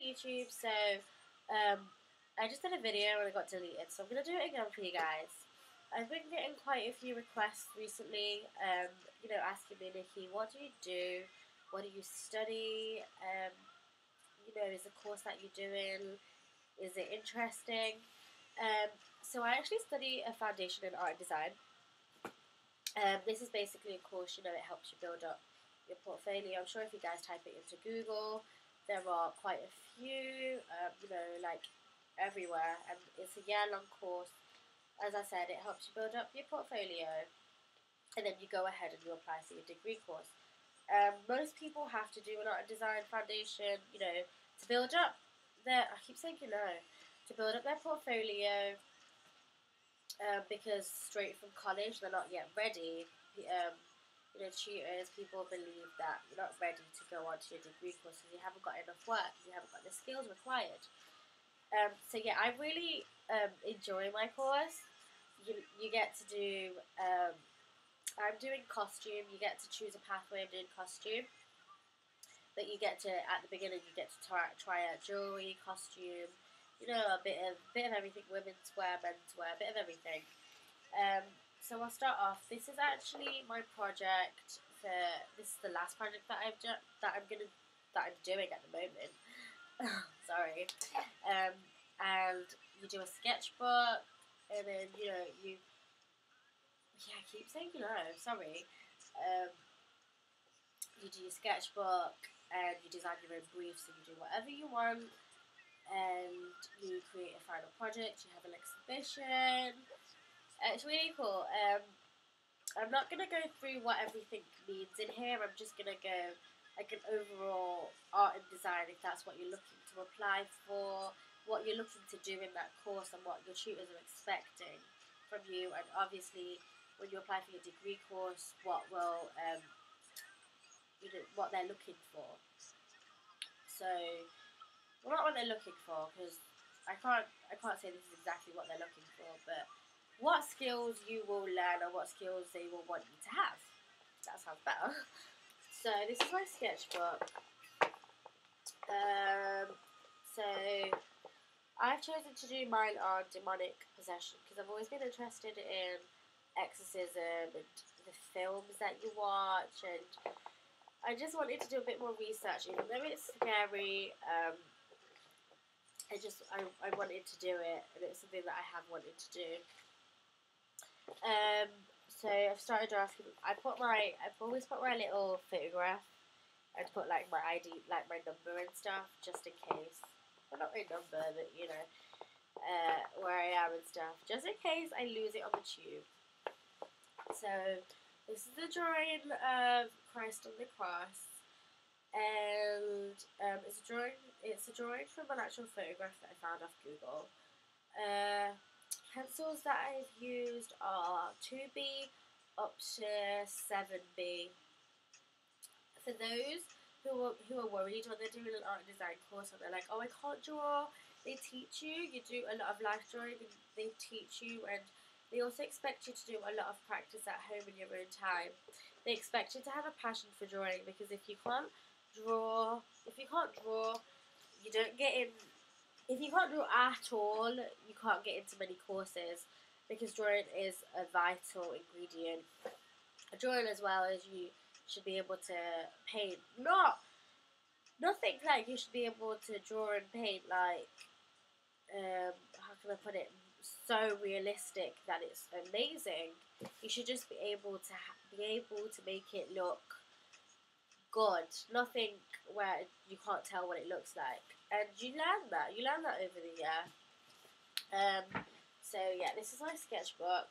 YouTube, so I just did a video and it got deleted, so I'm going to do it again for you guys. I've been getting quite a few requests recently, asking me, Nikki, what do you do? What do you study? Is the course that you're doing, is it interesting? So I actually study a foundation in art and design. This is basically a course, it helps you build up your portfolio. I'm sure if you guys type it into Google, there are quite a few, like everywhere, and it's a year-long course. As I said, it helps you build up your portfolio, and then you go ahead and you apply for your degree course. Most people have to do an art and design foundation, to build up I keep saying to build up their portfolio, because straight from college they're not yet ready. Tutors, people believe that you're not ready to go on to your degree course because you haven't got enough work, you haven't got the skills required. So yeah, I really enjoy my course. You get to do, I'm doing costume, you get to choose a pathway of doing costume. But you get to, at the beginning, you get to try out jewellery, costume, a bit of everything, women's wear, men's wear, a bit of everything. So I'll start off. This is actually my project. This is the last project that I'm doing at the moment. Sorry. And you do a sketchbook, and then I keep saying sorry. You do your sketchbook, and you design your own briefs, and you do whatever you want, and you create a final project. You have an exhibition. It's really cool. I'm not going to go through what everything means in here. I'm just going to go like an overall art and design, if that's what you're looking to apply for, what you're looking to do in that course, and what your tutors are expecting from you. And obviously, when you apply for your degree course, what they're looking for. So, well, not what they're looking for, because I can't say this is exactly what they're looking for, but what skills you will learn, or what skills they will want you to have. That sounds better. So this is my sketchbook. So I've chosen to do mine on demonic possession because I've always been interested in exorcism and the films that you watch, and I just wanted to do a bit more research, even though it's scary. I wanted to do it, and it's something that I have wanted to do. So I've started asking. I've always put my little photograph. I'd put like my ID, like my number and stuff, just in case. Well, not my number, but where I am and stuff, just in case I lose it on the tube. So this is the drawing of Christ on the cross, and it's a drawing from an actual photograph that I found off Google. Pencils that I've used are 2B up to 7B. For those who are worried when they're doing an art and design course and they're like, oh, I can't draw, they teach you. You do a lot of life drawing, and they teach you, and they also expect you to do a lot of practice at home in your own time. They expect you to have a passion for drawing, because if you can't draw, you don't get in. If you can't draw at all, you can't get into many courses, because drawing is a vital ingredient. Drawing, as well as you should be able to paint. Nothing like you should be able to draw and paint like, how can I put it, so realistic that it's amazing. You should just be able to make it look good. Nothing where you can't tell what it looks like. And you learn that over the year. So yeah, this is my sketchbook.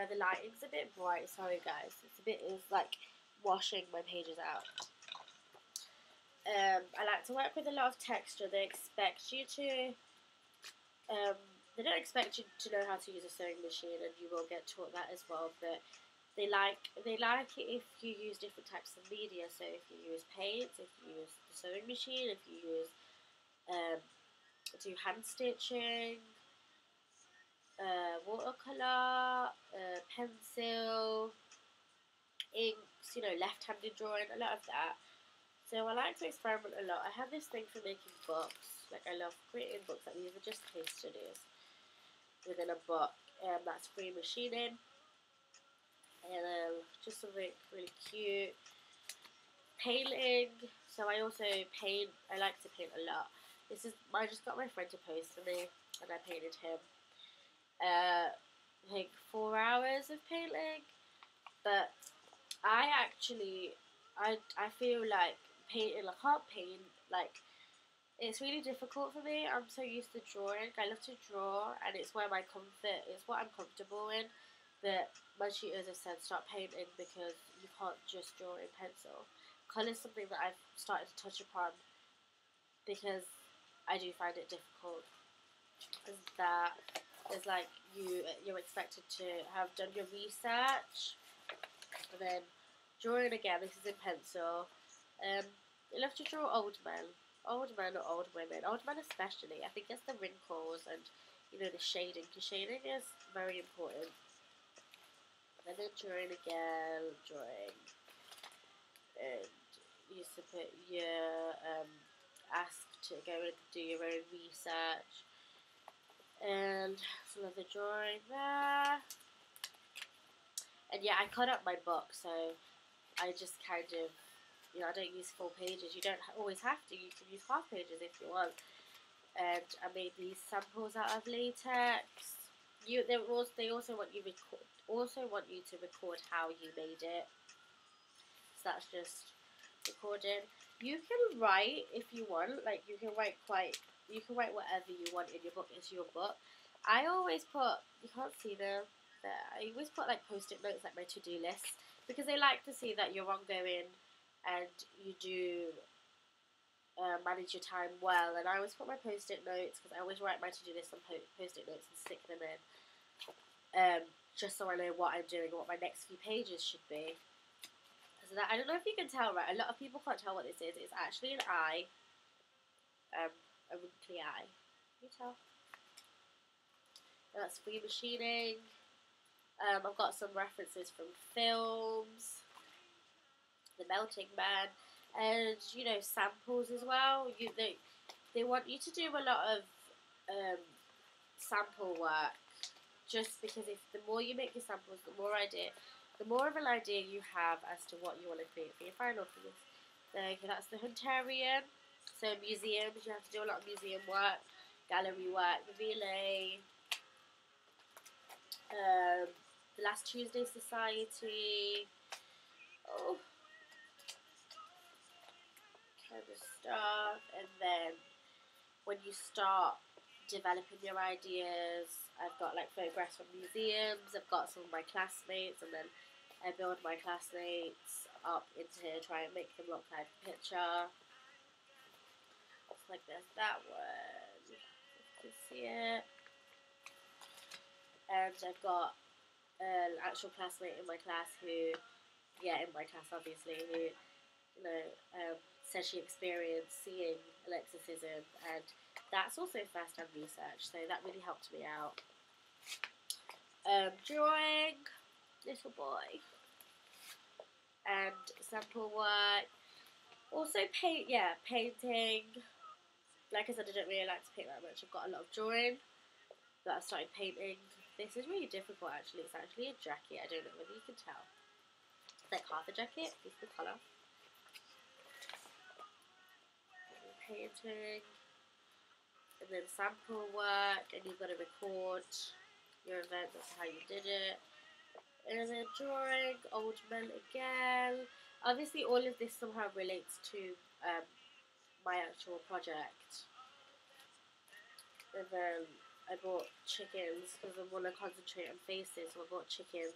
The lighting's a bit bright, sorry guys. It's like washing my pages out. I like to work with a lot of texture. They expect you to, they don't expect you to know how to use a sewing machine, and you will get taught that as well, but they like it if you use different types of media. So if you use paints, if you use the sewing machine, if you use do hand stitching, watercolour, pencil, inks, left-handed drawing, a lot of that. So I like to experiment a lot. I have this thing for making books. Like, I love creating books. Like, these are just case studies within a book. That's free machining. And just something really cute. Painting. So I also paint. I like to paint a lot. I just got my friend to post for me, and I painted him. I think 4 hours of painting. But I feel like painting. I can't paint. Like, it's really difficult for me. I'm so used to drawing. I love to draw, and it's where my comfort. It's what I'm comfortable in. But my tutors have said start painting because you can't just draw in pencil. Colour is something that I've started to touch upon because I do find it difficult. Is that it's like you're expected to have done your research, and then drawing again. This is in pencil. I love to draw old men or old women, old men especially. I think it's the wrinkles and the shading. Because shading is very important. And then drawing again, and you used to put your ask to go and do your own research, and some other drawing there. And yeah, I cut up my book, so I just kind of, I don't use full pages. You don't always have to. You can use half pages if you want. And I made these samples out of latex. They also want you to record how you made it. So that's just recording. You can write if you want. Like, you can write whatever you want in your book. It's your book. I always put, you can't see them, but I always put like post-it notes, like my to-do list, because they like to see that you're ongoing and you do manage your time well. And I always put my post-it notes, because I always write my to-do list on post-it notes and stick them in, just so I know what I'm doing and what my next few pages should be. So that, I don't know if you can tell, right? A lot of people can't tell what this is. It's actually an eye, a wrinkly eye. Can you tell? That's free machining. I've got some references from films, The Melting Man, and samples as well. They want you to do a lot of sample work, just because the more you make your samples, the more of an idea you have as to what you want to create for your final piece. So that's the Hunterian. So museums, you have to do a lot of museum work, gallery work, the VLA, the Last Tuesday Society, kind of stuff. And then when you start developing your ideas, I've got like photographs from museums, I've got some of my classmates, and then I build my classmates up into here, try and make them look like a picture. It's like there's that one, you can see it. And I've got an actual classmate in my class who, obviously, who, says she experienced seeing an exorcism, and that's also first-hand research, so that really helped me out. Drawing, little boy, and sample work. Also painting. Like I said, I don't really like to paint that much. I've got a lot of drawing, but I started painting. This is really difficult, actually. It's actually a jacket. I don't know whether you can tell. It's like half a jacket. This is the colour. Painting, and then sample work, and you've got to record your event. That's how you did it. And then drawing, old men again. Obviously, all of this somehow relates to my actual project. And then I bought chickens because I want to concentrate on faces, so I bought chickens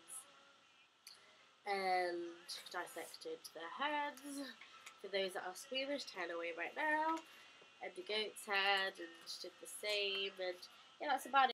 and dissected their heads. For those that are squeamish, turn away right now. And the goat's head, and did the same. And yeah, that's about it.